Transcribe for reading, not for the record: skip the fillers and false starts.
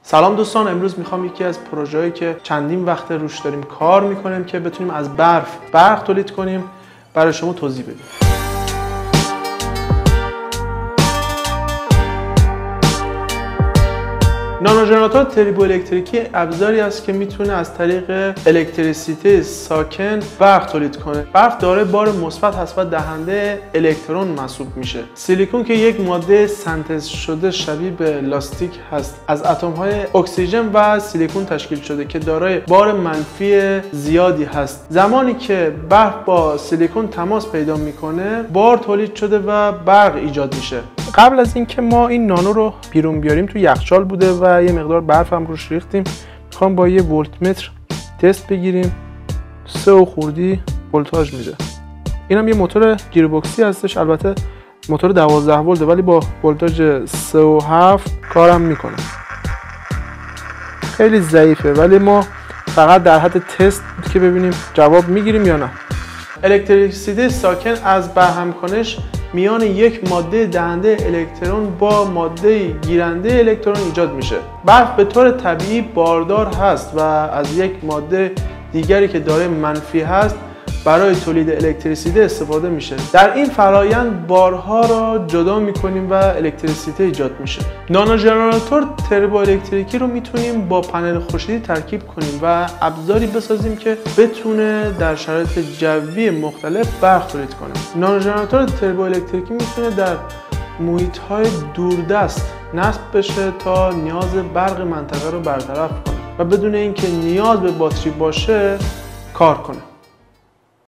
سلام دوستان، امروز میخوام یکی از پروژه‌ای که چندین وقت روش داریم کار میکنیم که بتونیم از برق تولید کنیم برای شما توضیح بدیم. نانو ژنراتور تربو الکتریکی ابزاری است که میتونه از طریق الکتریسیته ساکن برق تولید کنه. برق دارای بار مثبت هست و دهنده الکترون محسوب میشه. سیلیکون که یک ماده سنتز شده شبیه به لاستیک هست، از اتم‌های اکسیژن و سیلیکون تشکیل شده که دارای بار منفی زیادی هست. زمانی که برق با سیلیکون تماس پیدا میکنه، بار تولید شده و برق ایجاد میشه. قبل از اینکه ما این نانو رو بیرون بیاریم تو یخچال بوده و یه مقدار برف هم روش ریختیم. میخوام با یه ولتمتر تست بگیریم. 3 خردی ولتاژ میده. اینم یه موتور گیربکسی هستش، البته موتور 12 ولته ولی با ولتاژ 3.7 کارم میکنه. خیلی ضعیفه ولی ما فقط در حد تست که ببینیم جواب میگیریم یا نه. الکتریسیته ساکن از برهمکنش میان یک ماده دهنده الکترون با ماده گیرنده الکترون ایجاد میشه. برق به طور طبیعی باردار هست و از یک ماده دیگری که دارای منفی هست برای تولید الکتریسیته استفاده میشه. در این فرایند بارها را جدا میکنیم و الکتریسیته ایجاد میشه. نانو ژنراتور تربو الکتریکی رو میتونیم با پنل خورشیدی ترکیب کنیم و ابزاری بسازیم که بتونه در شرایط جوی مختلف برق تولید کنه. نانو ژنراتور تربو الکتریکی میتونه در محیط‌های دوردست نصب بشه تا نیاز برق منطقه رو برطرف کنه و بدون اینکه نیاز به باتری باشه کار کنه.